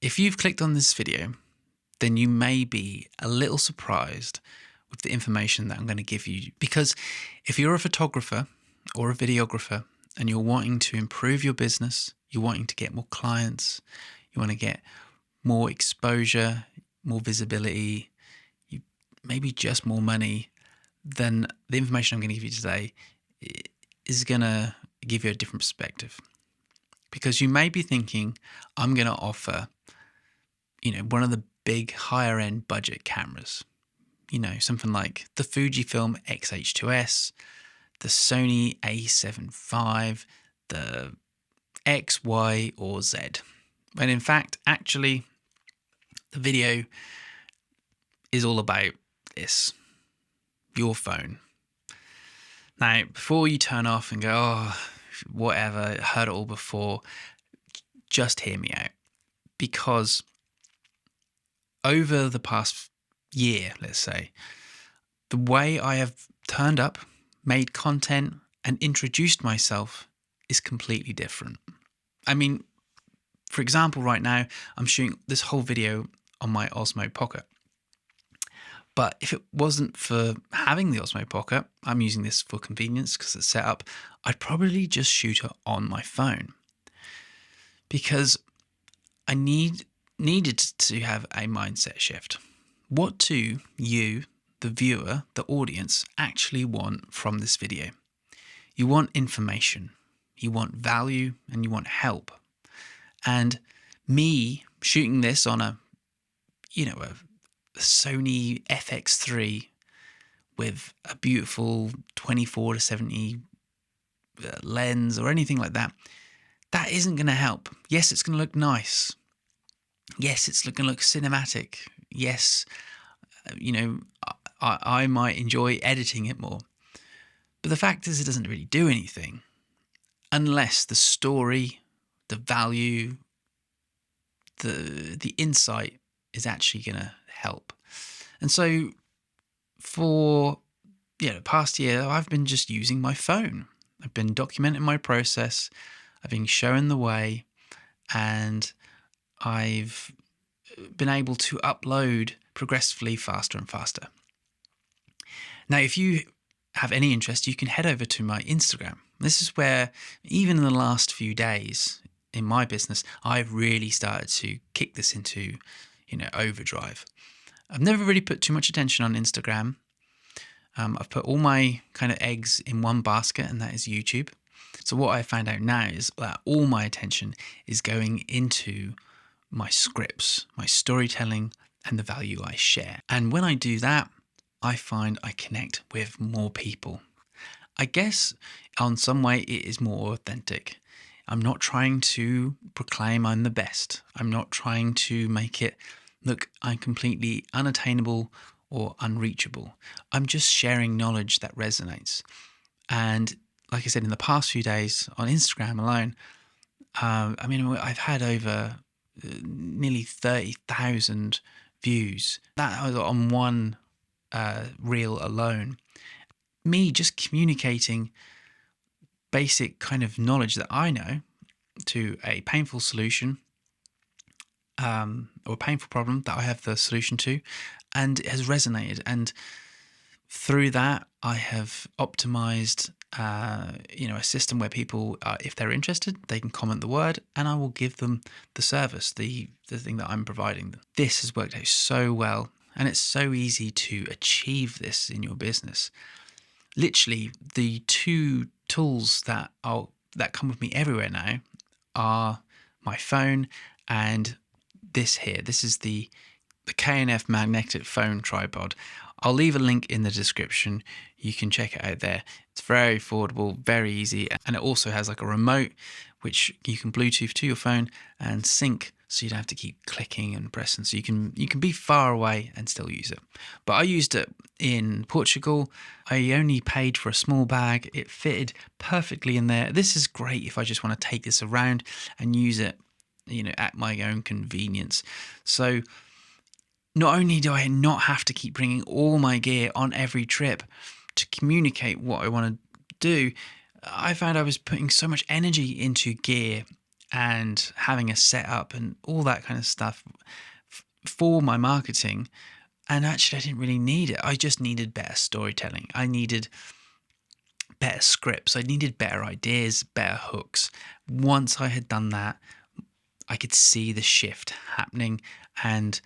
If you've clicked on this video, then you may be a little surprised with the information that I'm going to give you. Because if you're a photographer or a videographer and you're wanting to improve your business, you're wanting to get more clients, you want to get more exposure, more visibility, maybe just more money, then the information I'm going to give you today is going to give you a different perspective. Because you may be thinking, I'm going to offer, one of the big higher end budget cameras, something like the Fujifilm X-H2S, the Sony A7 IV, the X, Y, or Z. When in fact, actually, the video is all about this, your phone. Now, before you turn off and go, oh, whatever, heard it all before, just hear me out. Because over the past year, let's say, the way I have turned up, made content, and introduced myself is completely different. I mean, for example, right now, I'm shooting this whole video on my Osmo Pocket. But if it wasn't for having the Osmo Pocket, I'm using this for convenience because it's set up, I'd probably just shoot it on my phone. Because I needed to have a mindset shift. What do you, the viewer, the audience, actually want from this video? You want information, you want value, and you want help. And me shooting this on a Sony FX3 with a beautiful 24-70 lens or anything like that, that isn't going to help. Yes, it's going to look nice. Yes, it's going to look cinematic. Yes, I might enjoy editing it more. But the fact is, it doesn't really do anything unless the story, the value, the insight is actually going to help. And so for the past year, I've been just using my phone. I've been documenting my process. I've been showing the way, and I've been able to upload progressively faster and faster. Now, if you have any interest, you can head over to my Instagram. This is where, even in the last few days in my business, I've really started to kick this into, overdrive. I've never really put too much attention on Instagram. I've put all my kind of eggs in one basket, and that is YouTube. So what I found out now is that all my attention is going into my scripts, my storytelling, and the value I share. And when I do that, I find I connect with more people. I guess on some way it is more authentic. I'm not trying to proclaim I'm the best. I'm not trying to make it look I'm completely unattainable or unreachable. I'm just sharing knowledge that resonates. And like I said, in the past few days on Instagram alone, I've had over nearly 30,000 views. That was on one reel alone. Me just communicating basic kind of knowledge that I know to a painful solution or a painful problem that I have the solution to, and it has resonated. And through that, I have optimized a system where people, if they're interested, they can comment the word, and I will give them the service, the thing that I'm providing them. This has worked out so well, and it's so easy to achieve this in your business. Literally, the two tools that come with me everywhere now are my phone and this here. This is the K&F magnetic phone tripod. I'll leave a link in the description. You can check it out there. It's very affordable, very easy, and it also has like a remote which you can Bluetooth to your phone and sync, so you don't have to keep clicking and pressing. So you can be far away and still use it. But I used it in Portugal. I only paid for a small bag. It fitted perfectly in there. This is great if I just want to take this around and use it, at my own convenience. So not only do I not have to keep bringing all my gear on every trip to communicate what I want to do, I found I was putting so much energy into gear and having a setup and all that kind of stuff for my marketing. And actually, I didn't really need it. I just needed better storytelling. I needed better scripts. I needed better ideas, better hooks. Once I had done that, I could see the shift happening and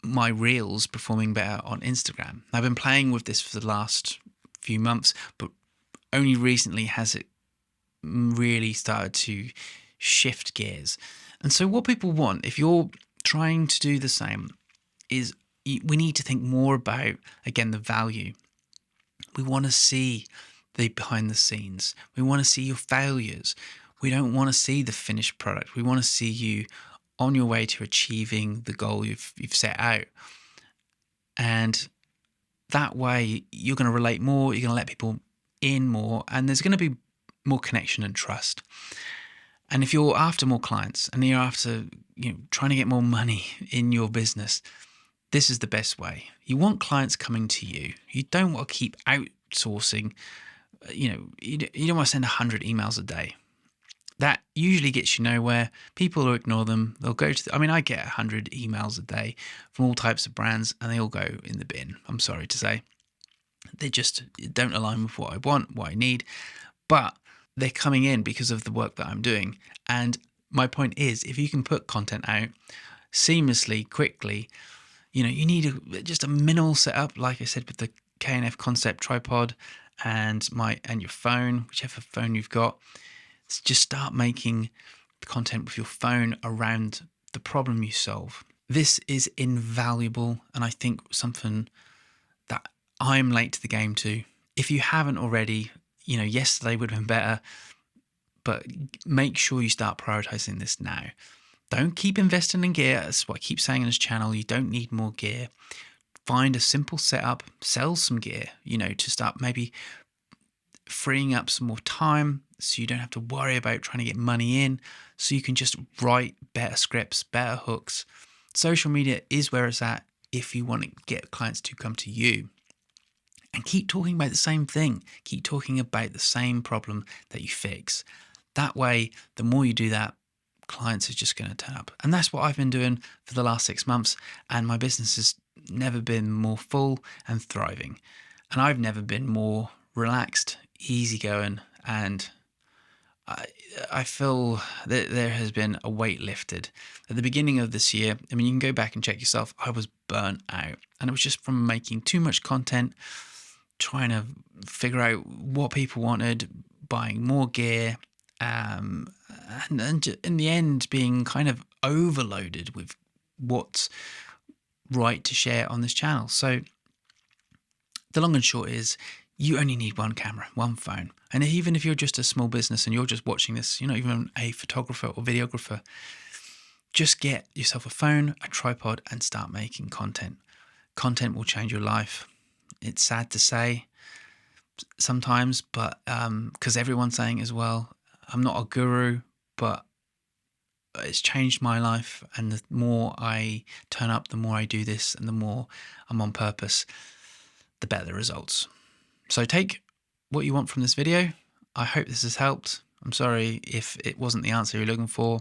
my reels performing better on Instagram. I've been playing with this for the last few months, but only recently has it really started to shift gears. And so what people want, if you're trying to do the same, is we need to think more about, again, the value. We want to see the behind the scenes. We want to see your failures. We don't want to see the finished product. We want to see you on your way to achieving the goal you've set out. And that way you're going to relate more, you're going to let people in more, and there's going to be more connection and trust. And if you're after more clients and you're after, trying to get more money in your business, this is the best way. You want clients coming to you. You don't want to keep outsourcing. You don't want to send 100 emails a day. That usually gets you nowhere. People will ignore them. They'll go to, I get 100 emails a day from all types of brands and they all go in the bin. I'm sorry to say. They just don't align with what I want, what I need. But they're coming in because of the work that I'm doing. And my point is, if you can put content out seamlessly, quickly, you need just a minimal setup, like I said, with the K&F concept tripod and your phone, whichever phone you've got. Just start making the content with your phone around the problem you solve. This is invaluable, and I think something that I'm late to the game to. If you haven't already, yesterday would have been better, but make sure you start prioritizing this now. Don't keep investing in gear. That's what I keep saying on this channel. You don't need more gear. Find a simple setup, sell some gear, to start maybe freeing up some more time so you don't have to worry about trying to get money in, so you can just write better scripts, better hooks. Social media is where it's at if you want to get clients to come to you. And keep talking about the same thing. Keep talking about the same problem that you fix. That way, the more you do that, clients are just going to turn up. And that's what I've been doing for the last 6 months. And my business has never been more full and thriving. And I've never been more relaxed, easygoing, and I feel that there has been a weight lifted. At the beginning of this year, you can go back and check yourself, I was burnt out. And it was just from making too much content, trying to figure out what people wanted, buying more gear, and in the end being kind of overloaded with what's right to share on this channel. So the long and short is, you only need one camera, one phone. And even if you're just a small business and you're just watching this, you're not even a photographer or videographer, just get yourself a phone, a tripod, and start making content. Content will change your life. It's sad to say sometimes, but because everyone's saying it as well. I'm not a guru, but it's changed my life. And the more I turn up, the more I do this, and the more I'm on purpose, the better the results. So take what you want from this video. I hope this has helped. I'm sorry if it wasn't the answer you're looking for.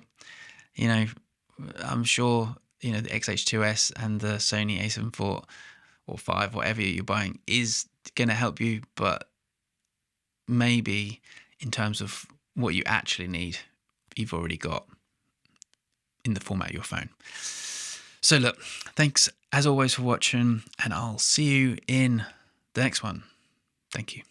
I'm sure, the XH2S and the Sony a7 IV or 5, whatever you're buying, is going to help you. But maybe in terms of what you actually need, you've already got in the format of your phone. So look, thanks as always for watching, and I'll see you in the next one. Thank you.